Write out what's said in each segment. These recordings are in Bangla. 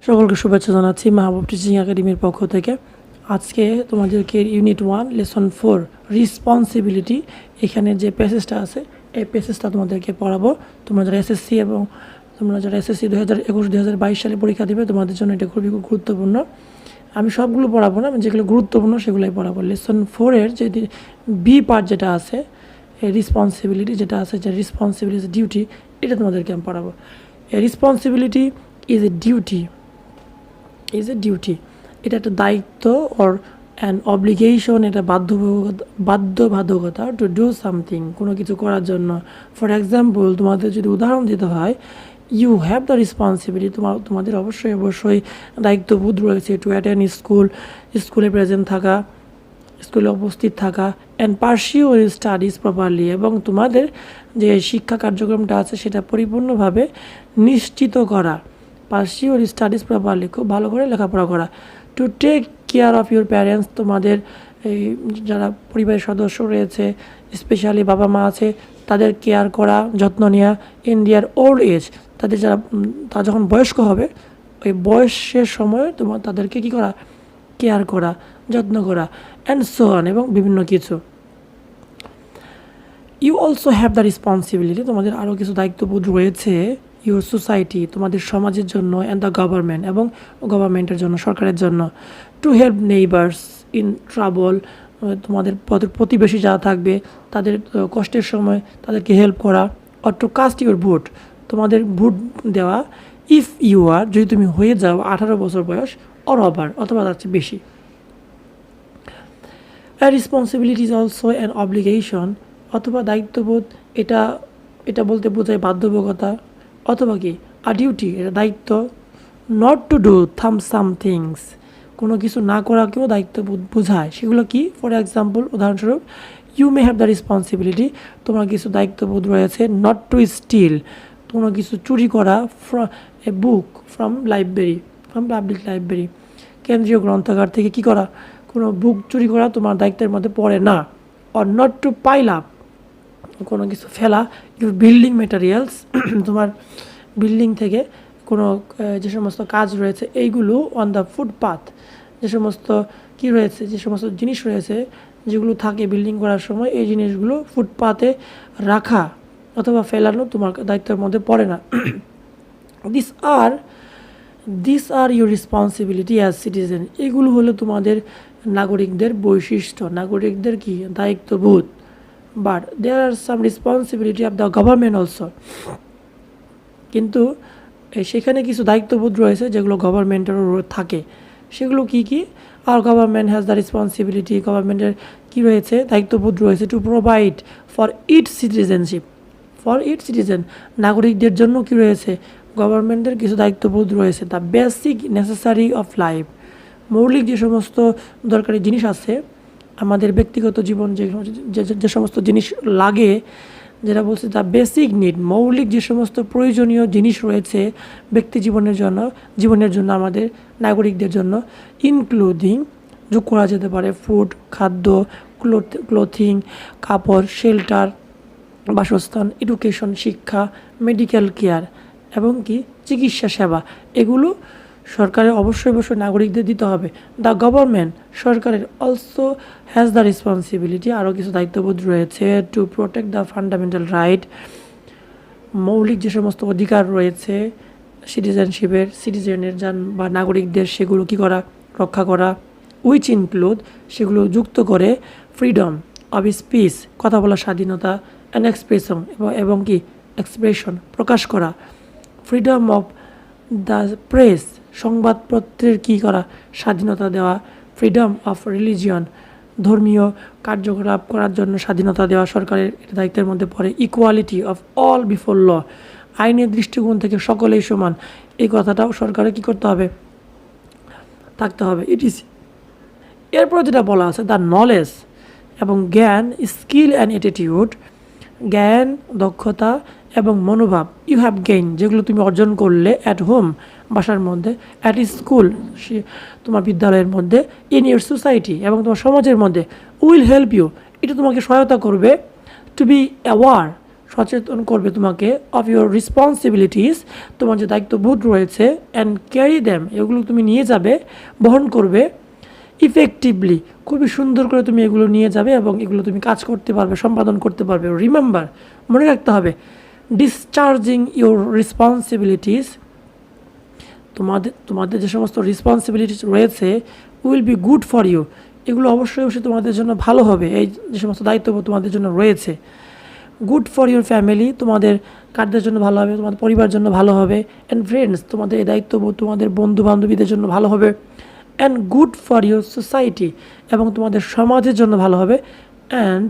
সকলকে শুভেচ্ছা জানাচ্ছি মাহবুব টিচিং একাডেমির পক্ষ থেকে। আজকে তোমাদেরকে Unit-1 Lesson 4 রেসপন্সিবিলিটি এখানে যে প্যাসেজটা আছে এই প্যাসেজটা তোমাদেরকে পড়াবো। তোমরা যারা এসএসসি এবং তোমরা যারা এসএসসি 2021-2022 সালে পরীক্ষা দিবে তোমাদের জন্য এটা খুবই গুরুত্বপূর্ণ। আমি সবগুলো পড়াবো না, আমি যেগুলো গুরুত্বপূর্ণ সেগুলোই পড়াবো। Lesson 4 এর যে বি পার্ট যেটা আছে রেসপন্সিবিলিটি যেটা আছে, যে রেসপন্সিবিলিটি ডিউটি, এটা তোমাদেরকে আমি পড়াবো। রেসপন্সিবিলিটি ইজ এ ডিউটি, এটা একটা দায়িত্ব অর অ্যান অব্লিগেশন, এটা বাধ্যবাধকতা টু ডু সামথিং, কোনো কিছু করার জন্য। ফর এক্সাম্পল, তোমাদের যদি উদাহরণ দিতে হয়, ইউ হ্যাভ দ্য রেসপন্সিবিলিটি, তোমাদের অবশ্যই দায়িত্ববোধ রয়েছে টু অ্যাটেন্ড স্কুলে প্রেজেন্ট থাকা, স্কুলে উপস্থিত থাকা, অ্যান্ড পারসিউ স্টাডিজ প্রপারলি, এবং তোমাদের যে শিক্ষা কার্যক্রমটা আছে সেটা পরিপূর্ণভাবে নিশ্চিত করা। পারসিউ স্টাডিজ প্রপারলি, খুব ভালো করে লেখাপড়া করা। To take care of your parents, তোমাদের এই যারা পরিবারের সদস্য রয়েছে, স্পেশালি বাবা মা আছে, তাদের কেয়ার করা, যত্ন নেওয়া। ইন দিয়ার ওল্ড এজ, তারা যখন বয়স্ক হবে ওই বয়সের সময় তাদেরকে কী করা, কেয়ার করা, যত্ন করা, অ্যান্ড সো অন, এবং বিভিন্ন কিছু। You also have the responsibility, তোমাদের আরও কিছু দায়িত্ববোধ রয়েছে। ইউর সোসাইটি, তোমাদের সমাজের জন্য, অ্যান্ড দ্য গভর্নমেন্ট, এবং গভর্নমেন্টের জন্য, সরকারের জন্য। To help neighbours in trouble, তোমাদের প্রতিবেশী যারা থাকবে তাদের কষ্টের সময় তাদেরকে হেল্প করা। Or two caste your vote, তোমাদের ভোট দেওয়া। ইফ ইউ আর, যদি তুমি হয়ে যাও 18 বছর বয়স অর ওভার, অথবা তার চেয়ে বেশি। Responsibility is also an obligation, অথবা দায়িত্ববোধ, এটা বলতে বোঝায় বাধ্যবাধকতা, অথবা কি আ ডিউটি, এটা দায়িত্ব। Not to do some things, কোনো কিছু না করাকেও দায়িত্ববোধ বোঝায়। সেগুলো কি? ফর এক্সাম্পল, উদাহরণস্বরূপ, you may have the responsibility, তোমার কিছু দায়িত্ববোধ রয়েছে। নট টু স্টিল, কোনো কিছু চুরি করা। এ বুক ফ্রম পাবলিক লাইব্রেরি, কেন্দ্রীয় গ্রন্থাগার থেকে কি করা, কোনো বুক চুরি করা তোমার দায়িত্বের মধ্যে পড়ে না। Or not to pile up, কোনো কিছু ফেলা। ইউর বিল্ডিং মেটেরিয়ালস, তোমার বিল্ডিং থেকে কোনো যে সমস্ত কাজ রয়েছে এইগুলো অন দ্য ফুটপাথ, যে সমস্ত জিনিস রয়েছে যেগুলো থাকে বিল্ডিং করার সময়, এই জিনিসগুলো ফুটপাথে রাখা অথবা ফেলানো তোমার দায়িত্বের মধ্যে পড়ে না। This are your responsibility as citizen, এগুলো হলো তোমাদের নাগরিকদের বৈশিষ্ট্য, নাগরিকদের কি দায়িত্ববোধ। But there are some responsibility of the government also, কিন্তু সেখানে কিছু দায়িত্ববোধ রয়েছে যেগুলো গভর্নমেন্টেরও থাকে। সেগুলো কি? আর গভর্নমেন্ট হ্যাজ দ্য রেসপন্সিবিলিটি, গভর্নমেন্টের কী রয়েছে, দায়িত্ববোধ রয়েছে। To provide for its citizen, নাগরিকদের জন্য কি রয়েছে, গভর্নমেন্টের কিছু দায়িত্ববোধ রয়েছে। The basic necessary of life, মৌলিক যে সমস্ত দরকারি জিনিস আছে আমাদের ব্যক্তিগত জীবন, যে সমস্ত জিনিস লাগে, যেটা বলছে দ্য বেসিক নিড, মৌলিক যে সমস্ত প্রয়োজনীয় জিনিস রয়েছে ব্যক্তি জীবনের জন্য আমাদের নাগরিকদের জন্য। ইনক্লুডিং, যোগ করা যেতে পারে, ফুড, খাদ্য, ক্লোথিং, কাপড়, শেল্টার, বাসস্থান, এডুকেশন, শিক্ষা, মেডিকেল কেয়ার, এবং কি চিকিৎসা সেবা। এগুলো সরকারের অবশ্যই নাগরিকদের দিতে হবে। দ্য গভর্নমেন্ট, সরকারের অলসো হ্যাজ দ্য রেসপন্সিবিলিটি, আরও কিছু দায়িত্ববোধ রয়েছে। To protect the fundamental right, মৌলিক যে সমস্ত অধিকার রয়েছে সিটিজেনের বা নাগরিকদের, সেগুলো কি করা, রক্ষা করা। উইচ ইনক্লুড, সেগুলো যুক্ত করে ফ্রিডম অফ স্পিচ, কথা বলার স্বাধীনতা, অ্যান্ড এক্সপ্রেশন, এবং কি এক্সপ্রেশন, প্রকাশ করা। ফ্রিডম অফ দ্য প্রেস, সংবাদপত্রের কী করা, স্বাধীনতা দেওয়া। ফ্রিডম অফ রিলিজিয়ন, ধর্মীয় কার্যকলাপ করার জন্য স্বাধীনতা দেওয়া সরকারের দায়িত্বের মধ্যে পড়ে। Equality of all before law, আইনের দৃষ্টিকোণ থেকে সকলেই সমান, এই কথাটাও সরকারের কী করতে হবে, থাকতে হবে। এরপরে যেটা বলা আছে, দ্য নলেজ, এবং জ্ঞান, স্কিল অ্যান্ড অ্যাটিটিউড, জ্ঞান, দক্ষতা এবং মনোভাব। ইউ হ্যাভ গেইন, যেগুলো তুমি অর্জন করলে অ্যাট হোম, বাসার মধ্যে, অ্যাট স্কুল, তোমার বিদ্যালয়ের মধ্যে, ইন ইউর সোসাইটি, এবং তোমার সমাজের মধ্যে। উইল হেল্প ইউ, এটা তোমাকে সহায়তা করবে। টু বি অ্যাওয়ার, সচেতন করবে তোমাকে অফ ইউর রেসপন্সিবিলিটিস, তোমার যে দায়িত্ববোধ রয়েছে, অ্যান্ড ক্যারি দ্যাম, এগুলো তুমি নিয়ে যাবে, বহন করবে ইফেক্টিভলি, খুবই সুন্দর করে তুমি এগুলো নিয়ে যাবে এবং এগুলো তুমি কাজ করতে পারবে, সম্পাদন করতে পারবে। রিমেম্বার, মনে রাখতে হবে, ডিসচার্জিং ইউর রেসপন্সিবিলিটিস, তোমাদের যে সমস্ত রেসপন্সিবিলিটিস রয়েছে will be good for you, এগুলো অবশ্যই অবশ্যই তোমাদের জন্য ভালো হবে। এই যে সমস্ত দায়িত্ববোধ তোমাদের জন্য রয়েছে, গুড ফর ইউর ফ্যামিলি, তোমাদের কারদের জন্য ভালো হবে, তোমাদের পরিবারের জন্য ভালো হবে, অ্যান্ড ফ্রেন্ডস, তোমাদের এই দায়িত্ববোধ তোমাদের বন্ধু বান্ধবীদের জন্য ভালো হবে, and good for your society, এবং তোমাদের সমাজের জন্য ভালো হবে, and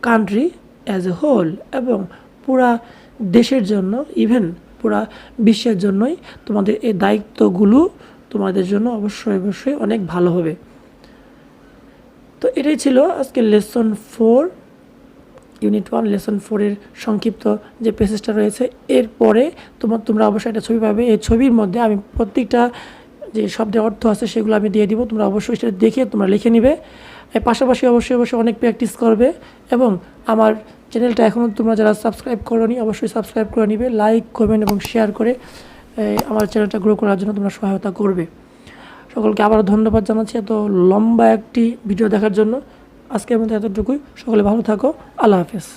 country as a whole, এবং পুরা দেশের জন্য, ইভেন পুরা বিশ্বের জন্যই তোমাদের এই দায়িত্বগুলো তোমাদের জন্য অবশ্যই অবশ্যই অনেক ভালো হবে। তো এটাই ছিল আজকে লেসন 4, ইউনিট 1 লেসন 4-এর সংক্ষিপ্ত যে প্যাসেজটা রয়েছে। এরপরে তোমরা অবশ্যই একটা ছবি পাবে, এই ছবির মধ্যে আমি প্রত্যেকটা যে শব্দের অর্থ আছে সেগুলো আমি দিয়ে দিব, তোমরা অবশ্যই সেটা দেখে তোমরা লিখে নিবে। এর পাশাপাশি অবশ্যই অবশ্যই অনেক প্র্যাকটিস করবে, এবং আমার চ্যানেলটা এখনও তোমরা যারা সাবস্ক্রাইব করোনি অবশ্যই সাবস্ক্রাইব করে নিবে, লাইক, কমেন্ট এবং শেয়ার করে আমার চ্যানেলটা গ্রো করার জন্য তোমরা সহায়তা করবে। সকলকে আবারও ধন্যবাদ জানাচ্ছি এত লম্বা একটি ভিডিও দেখার জন্য। আজকের মতো এতটুকুই, সকলে ভালো থাকো, আল্লাহ হাফেজ।